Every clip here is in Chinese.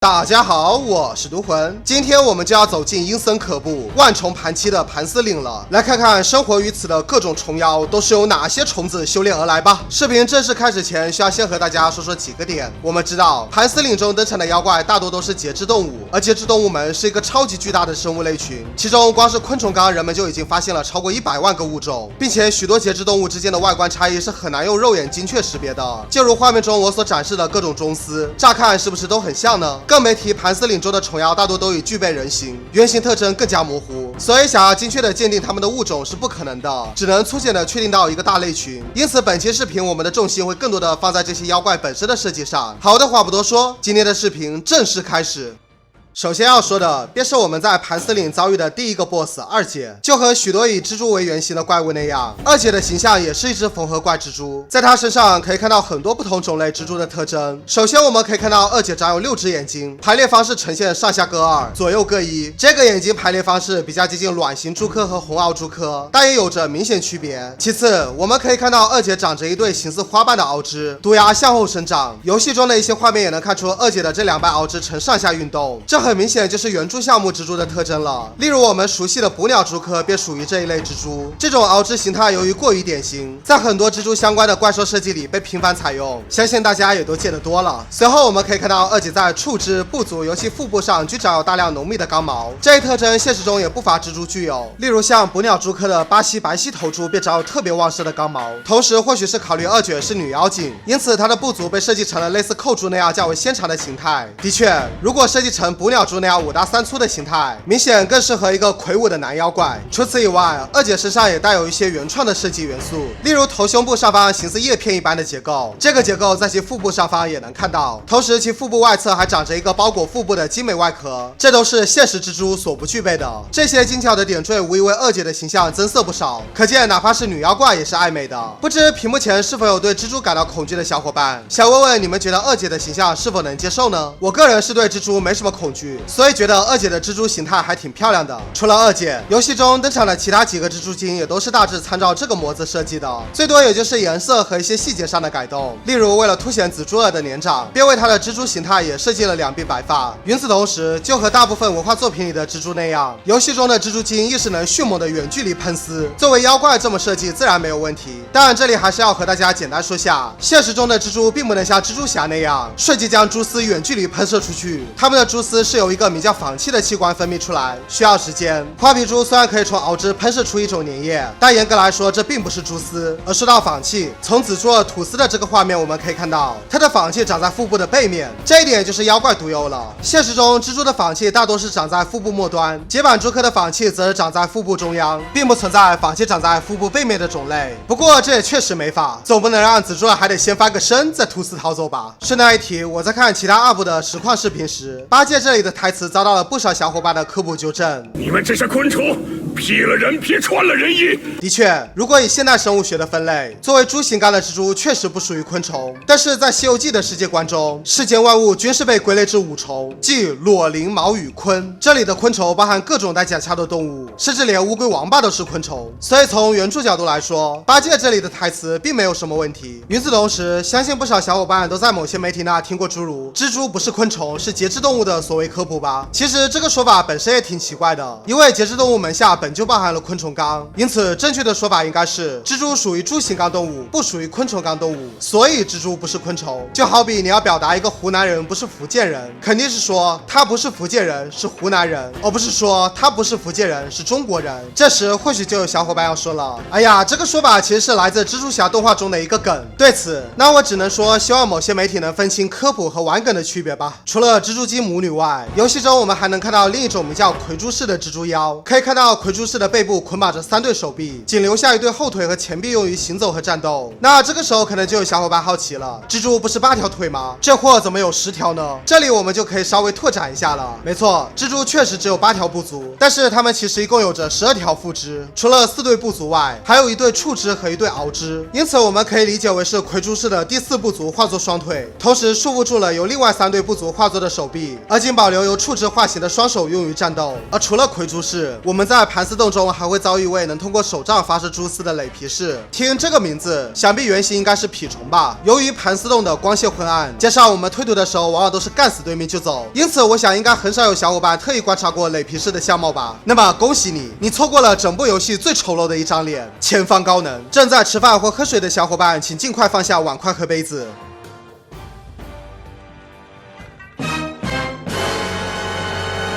大家好，我是毒魂，今天我们就要走进阴森可怖、万虫盘栖的盘丝岭了，来看看生活于此的各种虫妖都是由哪些虫子修炼而来吧。视频正式开始前，需要先和大家说几个点。我们知道，盘丝岭中登场的妖怪大多都是节肢动物，而节肢动物们是一个超级巨大的生物类群，其中光是昆虫纲，人们就已经发现了超过100万个物种，并且许多节肢动物之间的外观差异是很难用肉眼精确识别的。就如画面中我所展示的各种中丝，乍看是不是都很像呢？更没提盘丝岭中的虫妖大多都已具备人形，原型特征更加模糊，所以想要精确的鉴定它们的物种是不可能的，只能粗浅的确定到一个大类群。因此本期视频我们的重心会更多的放在这些妖怪本身的设计上。好的，话不多说，今天的视频正式开始。首先要说的，便是我们在盘丝岭遭遇的第一个 BOSS 二姐。就和许多以蜘蛛为原型的怪物那样，二姐的形象也是一只缝合怪蜘蛛，在她身上可以看到很多不同种类蜘蛛的特征。首先我们可以看到二姐长有6只眼睛，排列方式呈现上下各2，左右各1。这个眼睛排列方式比较接近卵形蛛科和红螯蛛科，但也有着明显区别。其次我们可以看到二姐长着一对形似花瓣的螯肢，毒牙向后生长。游戏中的一些画面也能看出二姐的这2瓣螯肢呈上下运动，这很明显就是圆柱橡木蜘蛛的特征了。例如我们熟悉的捕鸟蛛科便属于这一类蜘蛛，这种螯肢形态由于过于典型，在很多蜘蛛相关的怪兽设计里被频繁采用，相信大家也都见得多了。随后我们可以看到二姐在触肢、部足尤其腹部上均长有大量浓密的刚毛，这一特征现实中也不乏蜘蛛具有，例如像捕鸟蛛科的巴西白皙头蛛便长有特别旺盛的刚毛。同时或许是考虑二姐是女妖精，因此她的部足被设计成了类似扣蛛那样较为纤长的形态。的确，如果设计成捕鸟蛛那样5大3粗的形态，明显更适合一个魁梧的男妖怪。除此以外，二姐身上也带有一些原创的设计元素，例如头胸部上方形似叶片一般的结构，这个结构在其腹部上方也能看到，同时其腹部外侧还长着一个包裹腹部的精美外壳，这都是现实蜘蛛所不具备的。这些精巧的点缀无疑为二姐的形象增色不少，可见哪怕是女妖怪也是爱美的。不知屏幕前是否有对蜘蛛感到恐惧的小伙伴？想问问你们觉得二姐的形象是否能接受呢？我个人是对蜘蛛没什么恐惧，所以觉得二姐的蜘蛛形态还挺漂亮的。除了二姐，游戏中登场的其他几个蜘蛛精也都是大致参照这个模子设计的，最多也就是颜色和一些细节上的改动。例如为了凸显紫蛛儿的年长，便为她的蜘蛛形态也设计了2鬓白发。与此同时，就和大部分文化作品里的蜘蛛那样，游戏中的蜘蛛精亦是能迅猛的远距离喷丝，作为妖怪这么设计自然没有问题。但这里还是要和大家简单说下，现实中的蜘蛛并不能像蜘蛛侠那样瞬即将蛛丝远距离喷射出去，它们的蛛丝是由一个名叫仿气的器官分泌出来，需要时间。花皮蛛虽然可以从螯肢喷射出一种粘液，但严格来说这并不是蛛丝，而是道仿气。从紫蛛儿吐丝的这个画面我们可以看到，它的仿气长在腹部的背面，这一点就是妖怪独有了。现实中蜘蛛的仿气大多是长在腹部末端，节板蛛科的仿气则是长在腹部中央，并不存在仿气长在腹部背面的种类。不过这也确实没法，总不能让紫蛛儿还得先翻个身再吐丝逃走吧。顺带一提，我在看其他 UP 的实况视频时，八戒这里的台词遭到了不少小伙伴的科普纠正。你们这些昆虫，劈了人皮，穿了人衣。的确，如果以现代生物学的分类，作为蛛形纲的蜘蛛确实不属于昆虫，但是在《西游记》的世界观中，世间万物均是被归类至5虫，即裸鳞毛羽鲲。这里的昆虫包含各种带甲壳的动物，甚至连乌龟王八都是昆虫。所以从原著角度来说，八戒这里的台词并没有什么问题。与此同时，相信不少小伙伴都在某些媒体那听过诸如蜘蛛不是昆虫是节肢动物的所谓科普吧。其实这个说法本身也挺奇怪的，因为节肢动物门下本就包含了昆虫纲，因此正确的说法应该是蜘蛛属于蛛形纲动物，不属于昆虫纲动物，所以蜘蛛不是昆虫。就好比你要表达一个湖南人不是福建人，肯定是说他不是福建人是湖南人，而不是说他不是福建人是中国人。这时或许就有小伙伴要说了，哎呀，这个说法其实是来自蜘蛛侠动画中的一个梗。对此，那我只能说希望某些媒体能分清科普和玩梗的区别吧。除了蜘蛛精母女外，游戏中我们还能看到另一种名叫葵蛛式的蜘蛛妖。可以看到葵蛛式的背部捆绑着3对手臂，仅留下1对后腿和前臂用于行走和战斗。那这个时候可能就有小伙伴好奇了，蜘蛛不是8条腿吗？这货怎么有10条呢？这里我们就可以稍微拓展一下了。没错，蜘蛛确实只有8条部足，但是它们其实一共有着12条腹肢，除了4对部足外，还有1对触肢和1对螯肢，因此我们可以理解为是葵蛛式的第4部足化作双腿，同时束缚住了由另外3对部足化作的手臂，而仅保保留由触肢化形的双手用于战斗。而除了魁珠士，我们在盘丝洞中还会遭遇一位能通过手杖发射蛛丝的雷皮士。听这个名字，想必原型应该是蜱虫吧？由于盘丝洞的光线昏暗，加上我们推图的时候往往都是干死对面就走，因此我想应该很少有小伙伴特意观察过雷皮士的相貌吧？那么恭喜你，你错过了整部游戏最丑陋的一张脸，前方高能。正在吃饭或喝水的小伙伴，请尽快放下碗筷和杯子。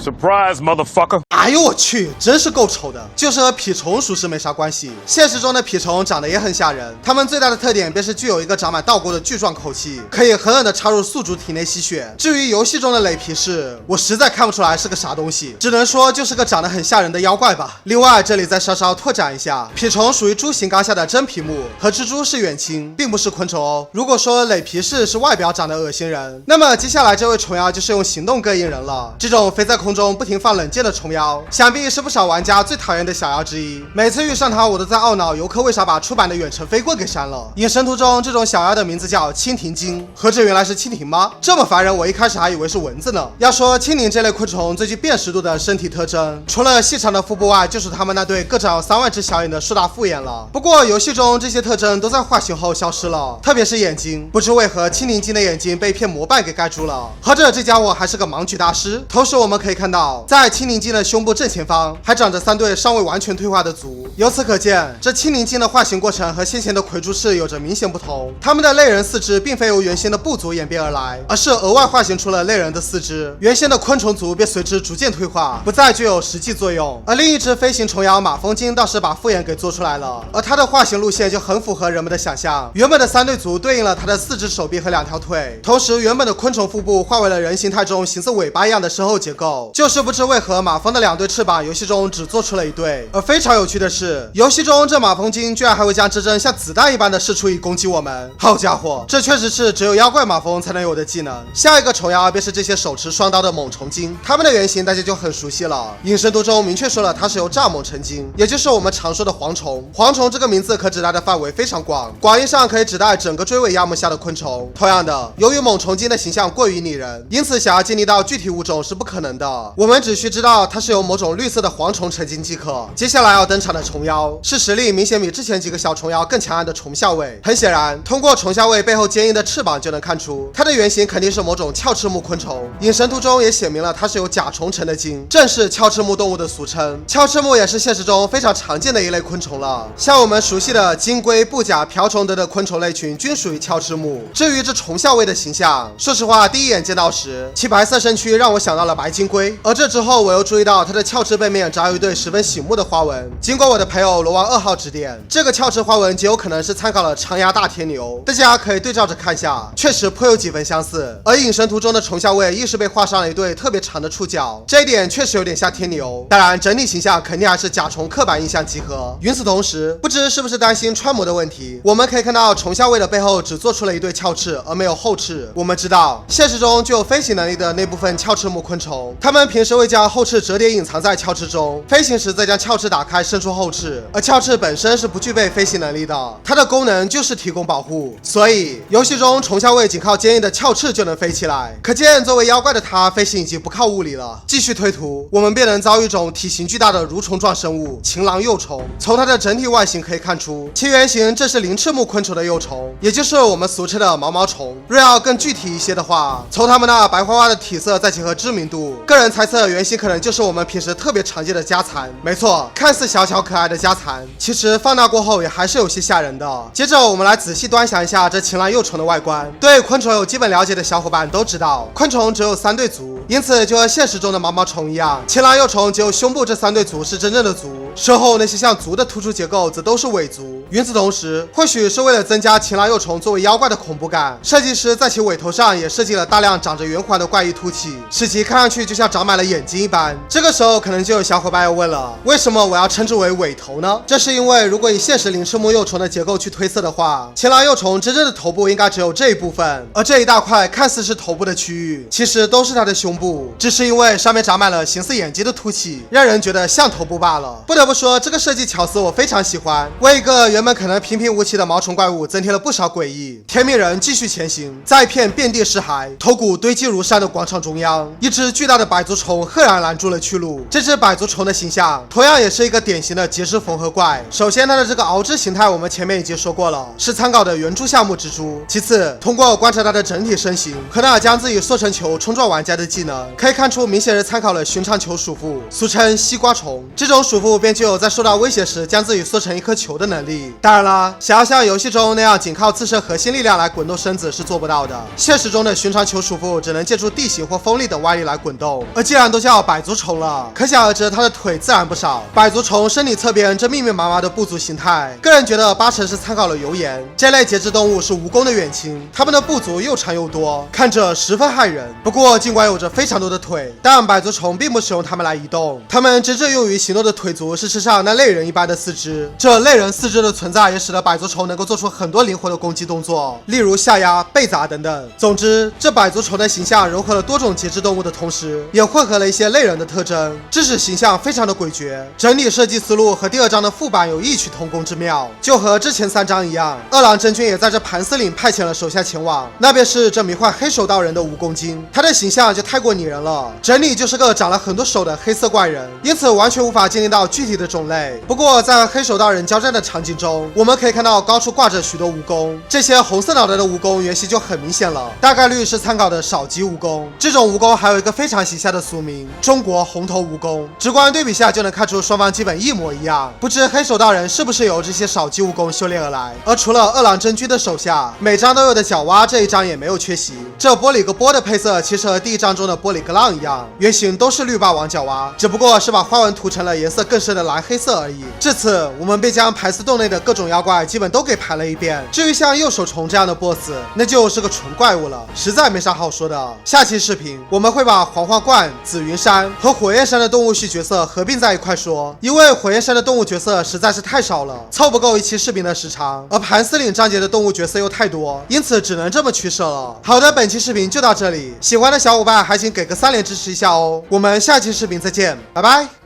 Surprise, motherfucker！ 哎呦我去，真是够丑的，就是和蜱虫属实没啥关系。现实中的蜱虫长得也很吓人，它们最大的特点便是具有一个长满倒钩的巨状口器，可以狠狠地插入宿主体内吸血。至于游戏中的雷皮士，我实在看不出来是个啥东西，只能说就是个长得很吓人的妖怪吧。另外这里再稍稍拓展一下，蜱虫属于猪形纲下的真皮目，和蜘蛛是远亲，并不是昆虫哦。如果说雷皮士是外表长得恶心人，那么接下来这位虫妖就是用行动膈应人了。这种飞在空中不停放冷箭的虫妖，想必是不少玩家最讨厌的小妖之一。每次遇上它，我都在懊恼游客为啥把出版的远程飞棍给删了。隐神图中这种小妖的名字叫蜻蜓精，何止原来是蜻蜓吗？这么烦人，我一开始还以为是蚊子呢。要说蜻蜓这类昆虫最具辨识度的身体特征，除了细长的腹部外，就是它们那对各长有3万只小眼的硕大复眼了。不过游戏中这些特征都在化形后消失了，特别是眼睛，不知为何蜻蜓精的眼睛被一片膜瓣给盖住了。合着这家伙还是个盲区大师。同时我们可以看到，在蜻蜓精的胸部正前方还长着3对尚未完全退化的足，由此可见，这蜻蜓精的化形过程和先前的魁珠士有着明显不同。它们的类人四肢并非由原先的部族演变而来，而是额外化形出了类人的四肢，原先的昆虫族便随之逐渐退化，不再具有实际作用。而另一只飞行虫妖马蜂精倒是把复眼给做出来了，而它的化形路线就很符合人们的想象。原本的3对足对应了它的4只手臂和2条腿，同时原本的昆虫腹部化为了人形态中形似尾巴一样的身后结构。就是不知为何马蜂的2对翅膀游戏中只做出了1对。而非常有趣的是，游戏中这马蜂精居然还会将这针像子弹一般的射出以攻击我们。好家伙，这确实是只有妖怪马蜂才能有的技能。下一个虫妖便是这些手持双刀的猛虫精，它们的原型大家就很熟悉了。隐神图中明确说了，它是由蚱蜢成精，也就是我们常说的蝗虫。蝗虫这个名字可指代的范围非常广，广义上可以指代整个追尾亚目下的昆虫。同样的，由于猛虫精的形象过于拟人，因此想要建立到具体物种是不可能的。我们只需知道它是由某种绿色的蝗虫成精即可。接下来要登场的虫妖是实力明显比之前几个小虫妖更强悍的虫校尉。很显然，通过虫校尉背后坚硬的翅膀就能看出，它的原型肯定是某种鞘翅目昆虫。隐神图中也写明了它是由甲虫成的精，正是鞘翅目动物的俗称。鞘翅目也是现实中非常常见的一类昆虫了，像我们熟悉的金龟、布甲、瓢虫等等昆虫类群均属于鞘翅目。至于这虫校尉的形象，说实话第一眼见到时，其白色身躯让我想到了白金龟，而这之后我又注意到它的鞘翅背面长有一对十分醒目的花纹。经过我的朋友罗王2号指点，这个鞘翅花纹极有可能是参考了长牙大天牛，大家可以对照着看下，确实颇有几分相似。而隐神图中的虫校尉亦是被画上了一对特别长的触角，这一点确实有点像天牛。当然整体形象肯定还是甲虫刻板印象集合。与此同时，不知是不是担心穿模的问题，我们可以看到虫校尉的背后只做出了一对鞘翅，而没有后翅。我们知道现实中具有飞行能力的那部分鞘翅目昆虫，它们平时会将后翅折叠隐藏在鞘翅中，飞行时再将鞘翅打开伸出后翅，而鞘翅本身是不具备飞行能力的，它的功能就是提供保护。所以游戏中虫校尉仅靠坚硬的鞘翅就能飞起来，可见作为妖怪的它飞行已经不靠物理了。继续推图，我们便能遭遇一种体型巨大的蠕虫状生物情狼幼虫。从它的整体外形可以看出，其原型正是鳞翅目昆虫的幼虫，也就是我们俗称的毛毛虫。若要更具体一些的话，从它们那白花花的体色再结合知名度，个人猜测原型可能就是我们平时特别常见的家蚕。没错，看似小巧可爱的家蚕，其实放大过后也还是有些吓人的。接着我们来仔细端详一下这情狼幼虫的外观。对昆虫有基本了解的小伙伴都知道，昆虫只有3对足，因此就和现实中的毛毛虫一样，情狼幼虫只有胸部这3对足是真正的足，身后那些像足的突出结构则都是尾足。与此同时，或许是为了增加情狼幼虫作为妖怪的恐怖感，设计师在其尾头上也设计了大量长着圆环的怪异凸起，使其看上去就像长满了眼睛一般。这个时候可能就有小伙伴要问了，为什么我要称之为尾头呢？这是因为如果以现实鳞翅目幼虫的结构去推测的话，情狼幼虫真正的头部应该只有这一部分，而这一大块看似是头部的区域，其实都是它的胸部，只是因为上面长满了形似眼睛的凸起，让人觉得像头部罢了。不得得不说，这个设计巧思我非常喜欢，为一个原本可能平平无奇的毛虫怪物增添了不少诡异。天命人继续前行，在一片遍地是海、头骨堆积如山的广场中央，一只巨大的百足虫赫然拦住了去路。这只百足虫的形象同样也是一个典型的节肢缝合怪。首先，它的这个螯肢形态我们前面已经说过了，是参考的原著项目蜘蛛。其次，通过观察它的整体身形和那将自己缩成球冲撞玩家的技能，可以看出明显是参考了寻常球属妇，俗称西瓜虫。这种属妇便具有在受到威胁时将自己缩成一颗球的能力。当然了，想要像游戏中那样仅靠自身核心力量来滚动身子是做不到的。现实中的寻常球属妇只能借助地形或风力等外力来滚动，而既然都叫百足虫了，可想而知它的腿自然不少。百足虫身体侧边这密密麻麻的部足形态，个人觉得八成是参考了油盐。这类节肢动物是蜈蚣的远亲，它们的部足又长又多，看着十分骇人。不过尽管有着非常多的腿，但百足虫并不使用它们来移动，它们真正用于行动的腿足是身上那类人一般的四肢。这类人四肢的存在也使得百足虫能够做出很多灵活的攻击动作，例如下压、被砸等等。总之，这百足虫的形象融合了多种节肢动物的同时，也混合了一些类人的特征，致使形象非常的诡谲。整体设计思路和第二章的副版有异曲同工之妙，就和之前3章一样，二郎真君也在这盘丝岭派遣了手下前往，那便是这迷幻黑手道人的蜈蚣精。他的形象就太过拟人了，整体就是个长了很多手的黑色怪人，因此完全无法界定到具体的种类。不过在黑手道人交战的场景中，我们可以看到高处挂着许多蜈蚣，这些红色脑袋的蜈蚣原型就很明显了，大概率是参考的少级蜈蚣。这种蜈蚣还有一个非常形象的俗名——中国红头蜈蚣。直观对比下就能看出双方基本一模一样。不知黑手道人是不是由这些少级蜈蚣修炼而来？而除了二郎真君的手下每章都有的角蛙，这一章也没有缺席。这波里格波的配色其实和第一章中的波里格浪一样，原型都是绿霸王角蛙，只不过是把花纹涂成了颜色更深的蓝黑色而已。至此，我们便将盘丝洞内的各种妖怪基本都给盘了一遍。至于像右手虫这样的 BOSS， 那就是个纯怪物了，实在没啥好说的。下期视频我们会把黄花冠、紫云山和火焰山的动物系角色合并在一块说，因为火焰山的动物角色实在是太少了，凑不够一期视频的时长，而盘丝岭章节的动物角色又太多，因此只能这么取舍了。好的，本期视频就到这里，喜欢的小伙伴还请给个3连支持一下哦。我们下期视频再见，拜拜。